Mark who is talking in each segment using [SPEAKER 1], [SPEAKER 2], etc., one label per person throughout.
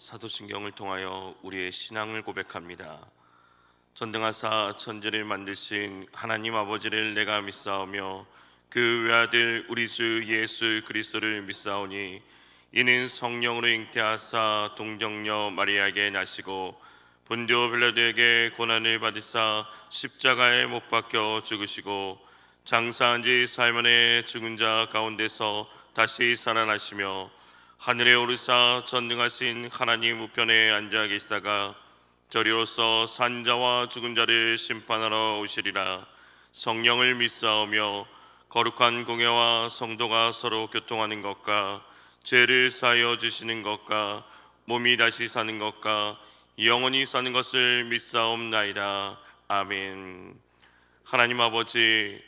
[SPEAKER 1] 사도신경을 통하여 우리의 신앙을 고백합니다. 전능하사 천지를 만드신 하나님 아버지를 내가 믿사오며 그 외아들 우리 주 예수 그리스도를 믿사오니 이는 성령으로 잉태하사 동정녀 마리아에게 나시고 본디오 빌라도에게 고난을 받으사 십자가에 못 박혀 죽으시고 장사한 지 사흘 만에 죽은 자 가운데서 다시 살아나시며 하늘에 오르사 전능하신 하나님 우편에 앉아 계시다가 저리로서 산자와 죽은 자를 심판하러 오시리라. 성령을 믿사오며 거룩한 공예와 성도가 서로 교통하는 것과 죄를 사하여 주시는 것과 몸이 다시 사는 것과 영원히 사는 것을 믿사옵나이다. 아멘. 하나님 아버지,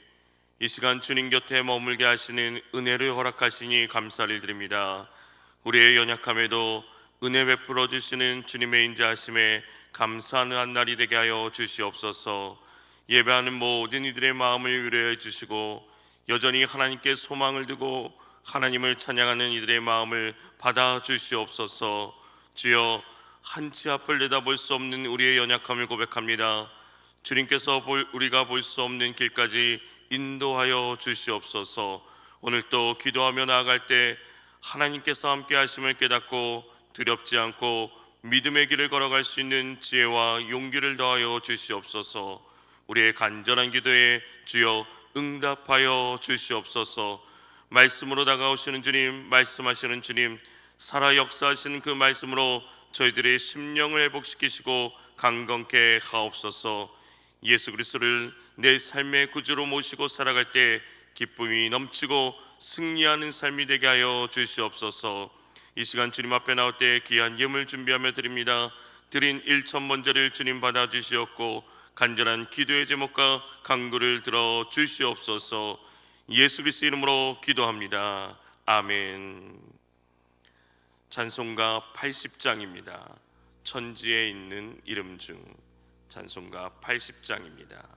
[SPEAKER 1] 이 시간 주님 곁에 머물게 하시는 은혜를 허락하시니 감사를 드립니다. 우리의 연약함에도 은혜 베풀어 주시는 주님의 인자하심에 감사하는 날이 되게 하여 주시옵소서. 예배하는 모든 이들의 마음을 위로해 주시고 여전히 하나님께 소망을 두고 하나님을 찬양하는 이들의 마음을 받아 주시옵소서. 주여, 한치 앞을 내다볼 수 없는 우리의 연약함을 고백합니다. 주님께서 우리가 볼 수 없는 길까지 인도하여 주시옵소서. 오늘 또 기도하며 나아갈 때 하나님께서 함께 하심을 깨닫고 두렵지 않고 믿음의 길을 걸어갈 수 있는 지혜와 용기를 더하여 주시옵소서. 우리의 간절한 기도에 주여 응답하여 주시옵소서. 말씀으로 다가오시는 주님, 말씀하시는 주님, 살아 역사하시는 그 말씀으로 저희들의 심령을 회복시키시고 강건케 하옵소서. 예수 그리스도를 내 삶의 구주로 모시고 살아갈 때 기쁨이 넘치고 승리하는 삶이 되게 하여 주시옵소서. 이 시간 주님 앞에 나올 때 귀한 예물 준비하며 드립니다. 드린 1,000번제를 주님 받아 주시옵고 간절한 기도의 제목과 간구를 들어 주시옵소서. 예수 그리스도 이름으로 기도합니다. 아멘. 찬송가 80장입니다. 천지에 있는 이름 중 찬송가 80장입니다.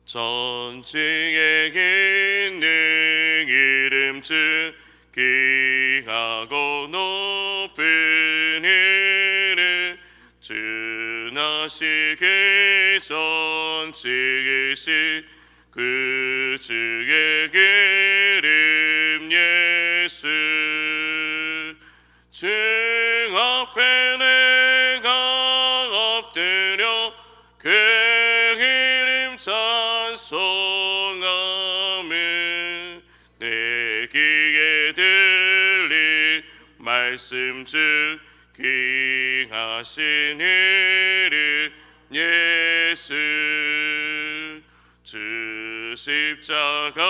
[SPEAKER 1] 천지에 있는 이름 중 귀하고 높은 이름 주 나시기 전 지으신 그 주의 이름 예수. 주 앞에 내가 엎드려 그 이름 찬송하며 내 귀에 들린 말씀 중 귀하신 이름 예수. 주 십자가에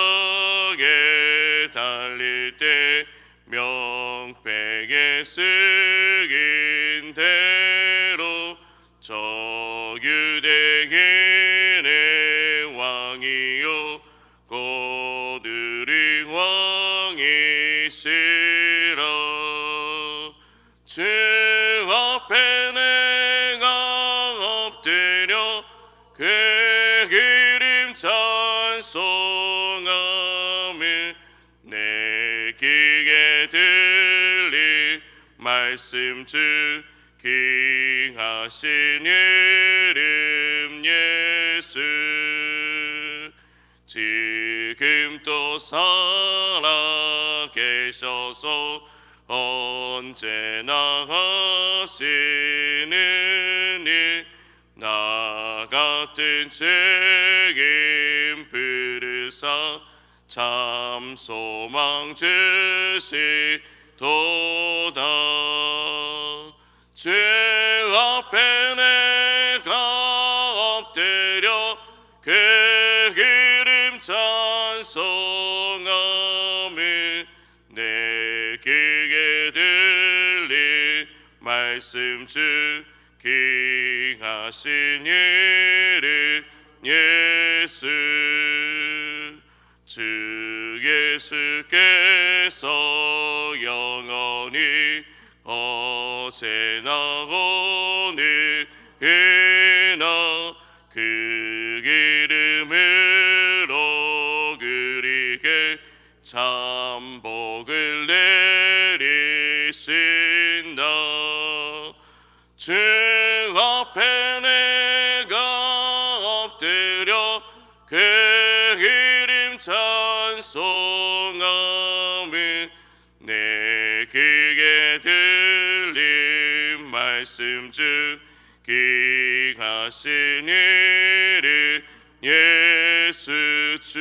[SPEAKER 1] 달릴 때 명백에 쓰인 대로 저 유대인의 왕이요 고들의 왕이시라. 주 앞에 내가 엎드려 그 이름 찬송하며 내 귀에 들린 말씀 중 귀하신 이름 예수. 지금 또 살아 계셔서 언제나 하시는 일 나 같은 죄인 부르사 참 소망 주시도다. 주 앞에 내가 엎드려 그 이름 찬송하며 내 귀에 들린 말씀 중 귀하신 이름 예수. 주 예수께서 영원히 어제나 오늘이나 그 이름으로 그리게 참 복을 내리신다. 그 이름 찬송하며 내 귀에 들린 말씀 중 귀하신 이름 예수 주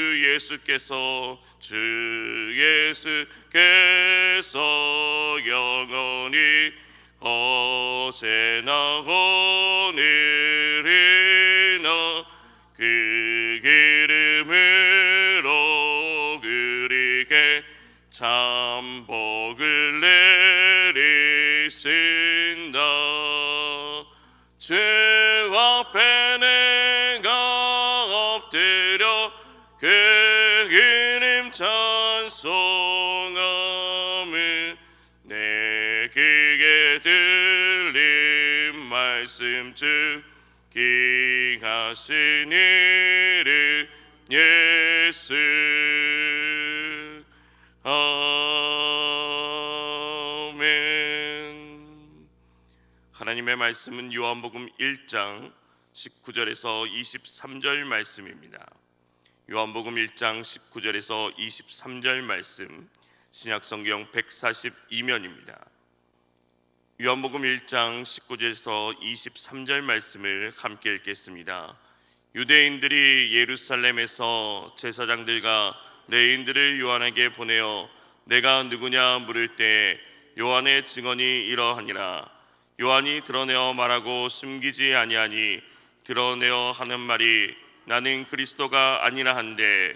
[SPEAKER 1] 예수께서 영원히 어제나 오늘이나 그 이름으로 우리에게 참 복을 내리신다. 주 앞에 내가 엎드려 그 이름 찬송하며 내 귀에 들린 말씀 중 귀하신 이름 예수. 아멘. 하나님의 말씀은 요한복음 1장 19절에서 23절 말씀입니다. 요한복음 1장 19절에서 23절 말씀, 신약성경 142면입니다. 요한복음 1장 19절에서 23절 말씀을 함께 읽겠습니다. 유대인들이 예루살렘에서 제사장들과 레위인들을 요한에게 보내어 내가 누구냐 물을 때 요한의 증언이 이러하니라. 요한이 드러내어 말하고 숨기지 아니하니 드러내어 하는 말이 나는 그리스도가 아니라 한데,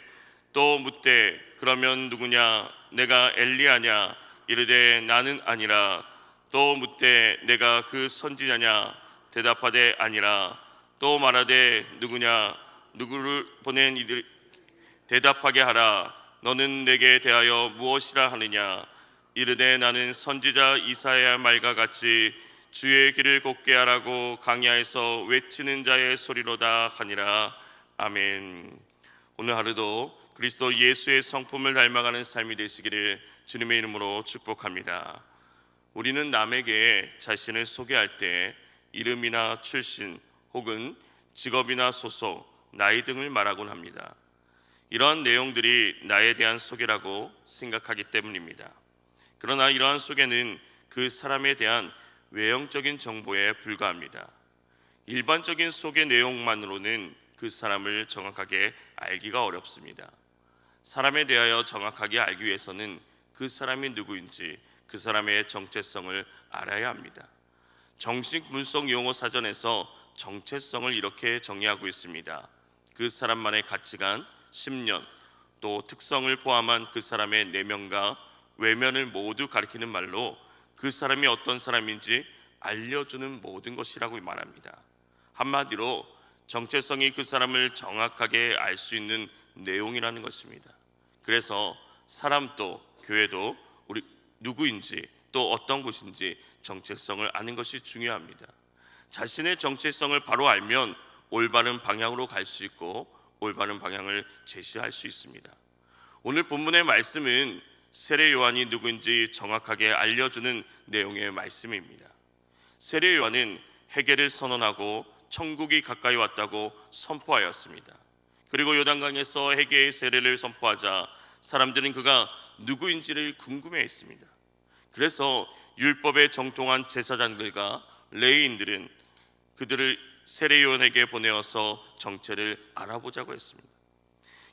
[SPEAKER 1] 또 묻되 그러면 누구냐 내가 엘리야냐 이르되 나는 아니라, 또 묻되 내가 그 선지자냐 대답하되 아니라, 또 말하되 누구냐 누구를 보낸 이들 대답하게 하라. 너는 내게 대하여 무엇이라 하느냐 이르되 나는 선지자 이사야 말과 같이 주의 길을 곱게 하라고 강야에서 외치는 자의 소리로다 하니라. 아멘. 오늘 하루도 그리스도 예수의 성품을 닮아가는 삶이 되시기를 주님의 이름으로 축복합니다. 우리는 남에게 자신을 소개할 때 이름이나 출신 혹은 직업이나 소속, 나이 등을 말하곤 합니다. 이러한 내용들이 나에 대한 소개라고 생각하기 때문입니다. 그러나 이러한 소개는 그 사람에 대한 외형적인 정보에 불과합니다. 일반적인 소개 내용만으로는 그 사람을 정확하게 알기가 어렵습니다. 사람에 대하여 정확하게 알기 위해서는 그 사람이 누구인지, 그 사람의 정체성을 알아야 합니다. 정식 문성 용어 사전에서 정체성을 이렇게 정의하고 있습니다. 그 사람만의 가치관, 신념, 또 특성을 포함한 그 사람의 내면과 외면을 모두 가리키는 말로 그 사람이 어떤 사람인지 알려주는 모든 것이라고 말합니다. 한마디로 정체성이 그 사람을 정확하게 알 수 있는 내용이라는 것입니다. 그래서 사람도 교회도 우리 누구인지 또 어떤 곳인지 정체성을 아는 것이 중요합니다. 자신의 정체성을 바로 알면 올바른 방향으로 갈 수 있고 올바른 방향을 제시할 수 있습니다. 오늘 본문의 말씀은 세례 요한이 누구인지 정확하게 알려주는 내용의 말씀입니다. 세례 요한은 회개를 선언하고 천국이 가까이 왔다고 선포하였습니다. 그리고 요단강에서 회개의 세례를 선포하자 사람들은 그가 누구인지를 궁금해했습니다. 그래서 율법에 정통한 제사장들과 레위인들은 그들을 세례 요한에게 보내어서 정체를 알아보자고 했습니다.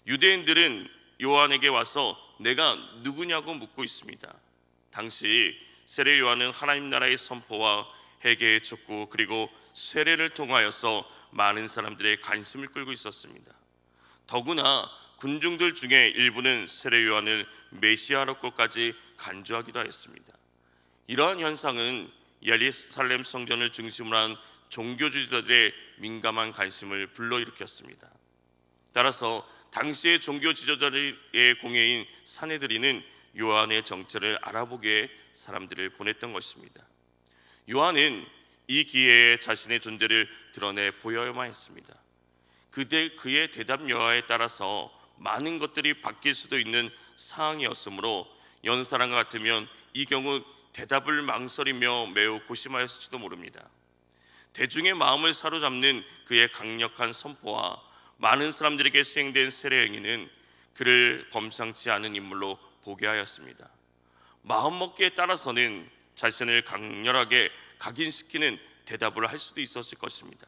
[SPEAKER 1] 유대인들은 요한에게 와서 내가 누구냐고 묻고 있습니다. 당시 세례 요한은 하나님 나라의 선포와 회개의 촉구 그리고 세례를 통하여서 많은 사람들의 관심을 끌고 있었습니다. 더구나 군중들 중에 일부는 세례 요한을 메시아로까지 간주하기도 했습니다. 이러한 현상은 예루살렘 성전을 중심으로 한 종교주의자들의 민감한 관심을 불러일으켰습니다. 따라서 당시의 종교 지도자들의 공예인 산헤드린은 요한의 정체를 알아보기에 사람들을 보냈던 것입니다. 요한은 이 기회에 자신의 존재를 드러내 보여야만 했습니다. 그의 대답 여하에 따라서 많은 것들이 바뀔 수도 있는 상황이었으므로 연사람과 같으면 이 경우 대답을 망설이며 매우 고심하였을지도 모릅니다. 대중의 마음을 사로잡는 그의 강력한 선포와 많은 사람들에게 수행된 세례 행위는 그를 범상치 않은 인물로 보게 하였습니다. 마음먹기에 따라서는 자신을 강렬하게 각인시키는 대답을 할 수도 있었을 것입니다.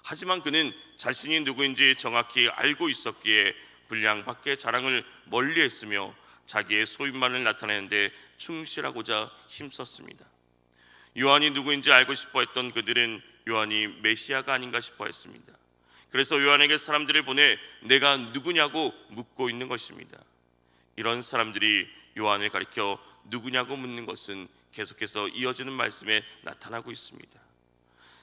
[SPEAKER 1] 하지만 그는 자신이 누구인지 정확히 알고 있었기에 분량 밖의 자랑을 멀리했으며 자기의 소임만을 나타내는 데 충실하고자 힘썼습니다. 요한이 누구인지 알고 싶어했던 그들은 요한이 메시아가 아닌가 싶어했습니다. 그래서 요한에게 사람들을 보내 내가 누구냐고 묻고 있는 것입니다. 이런 사람들이 요한을 가리켜 누구냐고 묻는 것은 계속해서 이어지는 말씀에 나타나고 있습니다.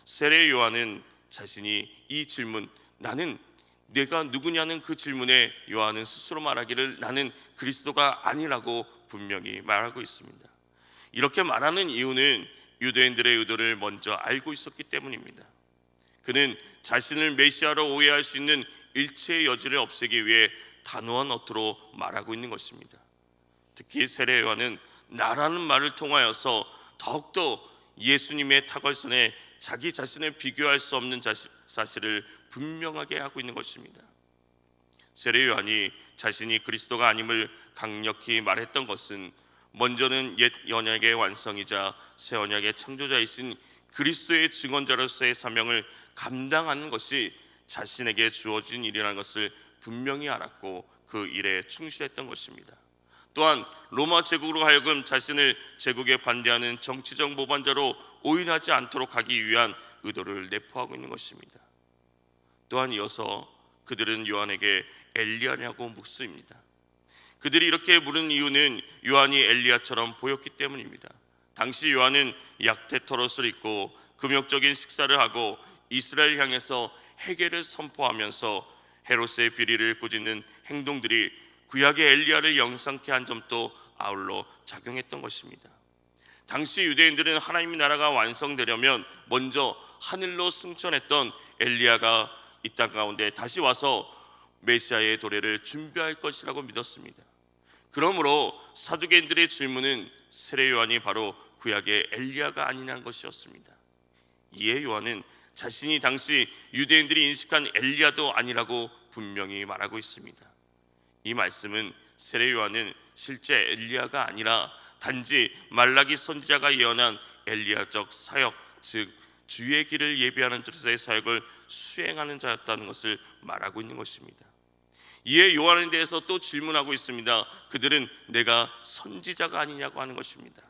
[SPEAKER 1] 세례 요한은 자신이 이 질문, 나는 내가 누구냐는 그 질문에 요한은 스스로 말하기를 나는 그리스도가 아니라고 분명히 말하고 있습니다. 이렇게 말하는 이유는 유대인들의 의도를 먼저 알고 있었기 때문입니다. 그는 자신을 메시아로 오해할 수 있는 일체의 여지를 없애기 위해 단호한 어투로 말하고 있는 것입니다. 특히 세례 요한은 나라는 말을 통하여서 더욱더 예수님의 탁월선에 자기 자신을 비교할 수 없는 사실을 분명하게 하고 있는 것입니다. 세례 요한이 자신이 그리스도가 아님을 강력히 말했던 것은 먼저는 옛 언약의 완성이자 새 언약의 창조자이신 그리스도의 증언자로서의 사명을 감당하는 것이 자신에게 주어진 일이라는 것을 분명히 알았고 그 일에 충실했던 것입니다. 또한 로마 제국으로 하여금 자신을 제국에 반대하는 정치적 모반자로 오인하지 않도록 하기 위한 의도를 내포하고 있는 것입니다. 또한 이어서 그들은 요한에게 엘리야냐고 묻습니다. 그들이 이렇게 물은 이유는 요한이 엘리야처럼 보였기 때문입니다. 당시 요한은 약대 털옷을 입고 금욕적인 식사를 하고 이스라엘 향해서 회개를 선포하면서 헤롯의 비리를 꾸짖는 행동들이 구약의 엘리야를 영상케 한 점도 아울러 작용했던 것입니다. 당시 유대인들은 하나님의 나라가 완성되려면 먼저 하늘로 승천했던 엘리야가 이 땅 가운데 다시 와서 메시아의 도래를 준비할 것이라고 믿었습니다. 그러므로 사두개인들의 질문은 세례 요한이 바로 구약의 엘리야가 아니냐는 것이었습니다. 이에 요한은 자신이 당시 유대인들이 인식한 엘리야도 아니라고 분명히 말하고 있습니다. 이 말씀은 세례 요한은 실제 엘리야가 아니라 단지 말라기 선지자가 예언한 엘리야적 사역, 즉 주의 길을 예비하는 자로서의 사역을 수행하는 자였다는 것을 말하고 있는 것입니다. 이에 요한에 대해서 또 질문하고 있습니다. 그들은 내가 선지자가 아니냐고 하는 것입니다.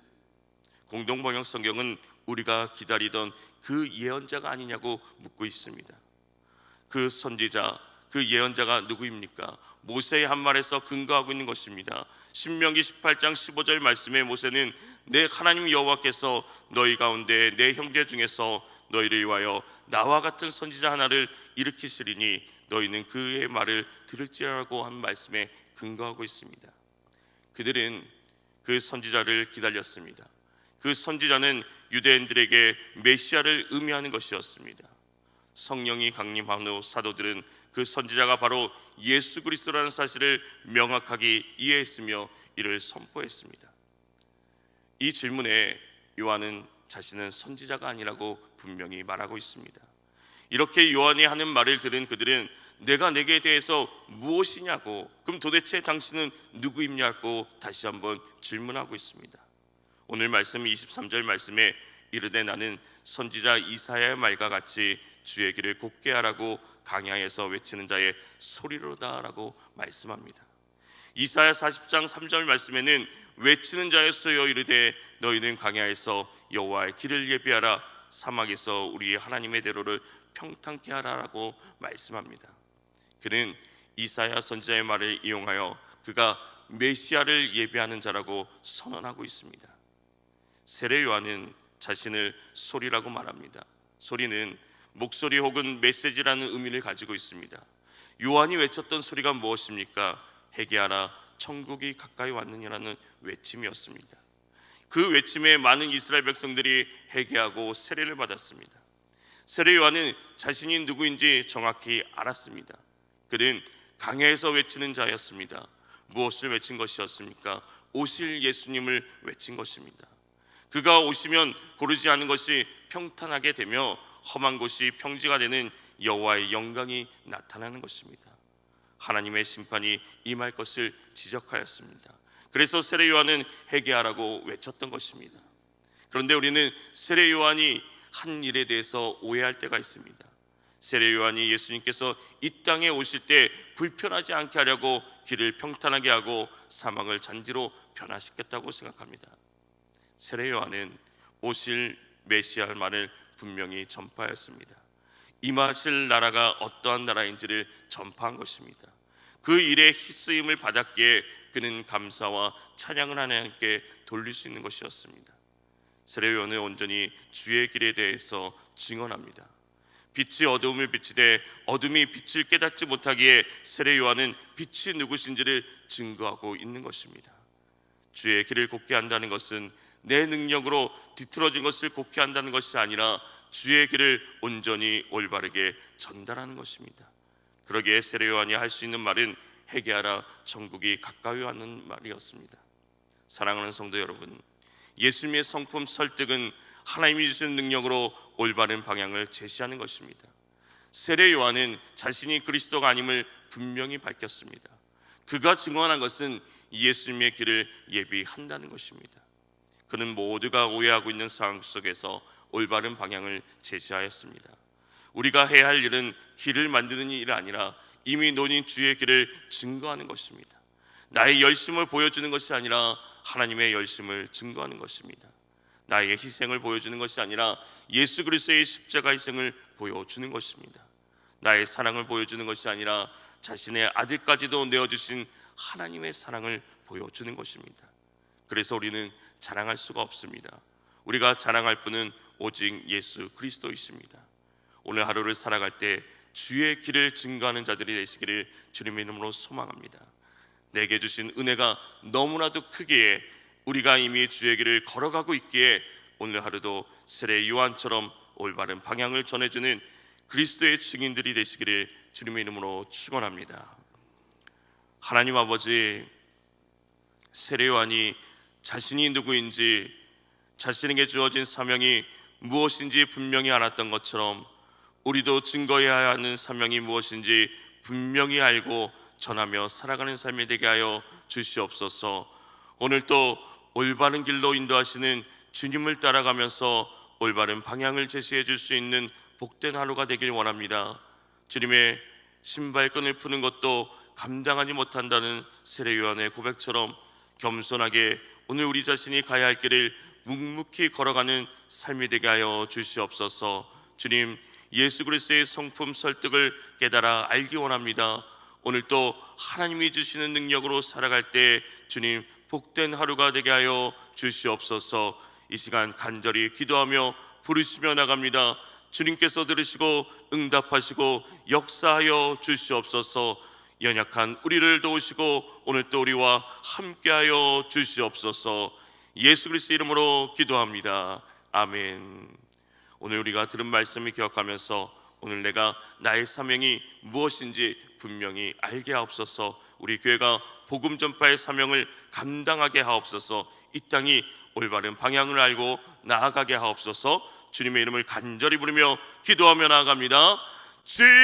[SPEAKER 1] 공동번역 성경은 우리가 기다리던 그 예언자가 아니냐고 묻고 있습니다. 그 선지자, 그 예언자가 누구입니까? 모세의 한 말에서 근거하고 있는 것입니다. 신명기 18장 15절 말씀에 모세는 내 하나님 여호와께서 너희 가운데 내 형제 중에서 너희를 위하여 나와 같은 선지자 하나를 일으키시리니 너희는 그의 말을 들을지라고 한 말씀에 근거하고 있습니다. 그들은 그 선지자를 기다렸습니다. 그 선지자는 유대인들에게 메시아를 의미하는 것이었습니다. 성령이 강림한 후 사도들은 그 선지자가 바로 예수 그리스도라는 사실을 명확하게 이해했으며 이를 선포했습니다. 이 질문에 요한은 자신은 선지자가 아니라고 분명히 말하고 있습니다. 이렇게 요한이 하는 말을 들은 그들은 내가 내게 대해서 무엇이냐고, 그럼 도대체 당신은 누구입냐고 다시 한번 질문하고 있습니다. 오늘 말씀 23절 말씀에 이르되 나는 선지자 이사야의 말과 같이 주의 길을 곧게 하라고 강야에서 외치는 자의 소리로다라고 말씀합니다. 이사야 40장 3절 말씀에는 외치는 자의 소여 이르되 너희는 강야에서 여호와의 길을 예비하라 사막에서 우리 하나님의 대로를 평탄케 하라라고 말씀합니다. 그는 이사야 선지자의 말을 이용하여 그가 메시아를 예비하는 자라고 선언하고 있습니다. 세례 요한은 자신을 소리라고 말합니다. 소리는 목소리 혹은 메시지라는 의미를 가지고 있습니다. 요한이 외쳤던 소리가 무엇입니까? 회개하라 천국이 가까이 왔느니라는 외침이었습니다. 그 외침에 많은 이스라엘 백성들이 회개하고 세례를 받았습니다. 세례 요한은 자신이 누구인지 정확히 알았습니다. 그는 강야에서 외치는 자였습니다. 무엇을 외친 것이었습니까? 오실 예수님을 외친 것입니다. 그가 오시면 고르지 않은 것이 평탄하게 되며 험한 곳이 평지가 되는 여호와의 영광이 나타나는 것입니다. 하나님의 심판이 임할 것을 지적하였습니다. 그래서 세례 요한은 회개하라고 외쳤던 것입니다. 그런데 우리는 세례 요한이 한 일에 대해서 오해할 때가 있습니다. 세례 요한이 예수님께서 이 땅에 오실 때 불편하지 않게 하려고 길을 평탄하게 하고 사막을 잔디로 변화시켰다고 생각합니다. 세례 요한은 오실 메시아만을 분명히 전파하였습니다. 임하실 나라가 어떠한 나라인지를 전파한 것입니다. 그 일에 힘쓰임을 받았기에 그는 감사와 찬양을 하나님께 돌릴 수 있는 것이었습니다. 세례 요한은 온전히 주의 길에 대해서 증언합니다. 빛이 어두움을 비치되 어둠이 빛을 깨닫지 못하기에 세례 요한은 빛이 누구신지를 증거하고 있는 것입니다. 주의 길을 곱게 한다는 것은 내 능력으로 뒤틀어진 것을 곱게 한다는 것이 아니라 주의 길을 온전히 올바르게 전달하는 것입니다. 그러기에 세례 요한이 할 수 있는 말은 회개하라, 천국이 가까이 왔는 말이었습니다. 사랑하는 성도 여러분, 예수님의 성품 설득은 하나님이 주신 능력으로 올바른 방향을 제시하는 것입니다. 세례 요한은 자신이 그리스도가 아님을 분명히 밝혔습니다. 그가 증언한 것은 예수님의 길을 예비한다는 것입니다. 그는 모두가 오해하고 있는 상황 속에서 올바른 방향을 제시하였습니다. 우리가 해야 할 일은 길을 만드는 일이 아니라 이미 놓인 주의 길을 증거하는 것입니다. 나의 열심을 보여주는 것이 아니라 하나님의 열심을 증거하는 것입니다. 나의 희생을 보여주는 것이 아니라 예수 그리스도의 십자가 희생을 보여주는 것입니다. 나의 사랑을 보여주는 것이 아니라 자신의 아들까지도 내어주신 하나님의 사랑을 보여주는 것입니다. 그래서 우리는 자랑할 수가 없습니다. 우리가 자랑할 분은 오직 예수 그리스도이십니다. 오늘 하루를 살아갈 때 주의 길을 증거하는 자들이 되시기를 주님의 이름으로 소망합니다. 내게 주신 은혜가 너무나도 크기에 우리가 이미 주의 길을 걸어가고 있기에 오늘 하루도 세례 요한처럼 올바른 방향을 전해주는 그리스도의 증인들이 되시기를 주님의 이름으로 축원합니다. 하나님 아버지, 세례 요한이 자신이 누구인지, 자신에게 주어진 사명이 무엇인지 분명히 알았던 것처럼 우리도 증거해야 하는 사명이 무엇인지 분명히 알고 전하며 살아가는 삶이 되게 하여 주시옵소서. 오늘 또 올바른 길로 인도하시는 주님을 따라가면서 올바른 방향을 제시해 줄 수 있는 복된 하루가 되길 원합니다. 주님의 신발끈을 푸는 것도 감당하지 못한다는 세례 요한의 고백처럼 겸손하게 오늘 우리 자신이 가야 할 길을 묵묵히 걸어가는 삶이 되게 하여 주시옵소서. 주님, 예수 그리스도의 성품 설득을 깨달아 알기 원합니다. 오늘 또 하나님이 주시는 능력으로 살아갈 때 주님 복된 하루가 되게 하여 주시옵소서. 이 시간 간절히 기도하며 부르시며 나갑니다. 주님께서 들으시고 응답하시고 역사하여 주시옵소서. 연약한 우리를 도우시고 오늘 또 우리와 함께하여 주시옵소서. 예수 그리스도 이름으로 기도합니다. 아멘. 오늘 우리가 들은 말씀을 기억하면서 오늘 내가 나의 사명이 무엇인지 분명히 알게 하옵소서. 우리 교회가 복음 전파의 사명을 감당하게 하옵소서. 이 땅이 올바른 방향을 알고 나아가게 하옵소서. 주님의 이름을 간절히 부르며 기도하며 나아갑니다. 주여!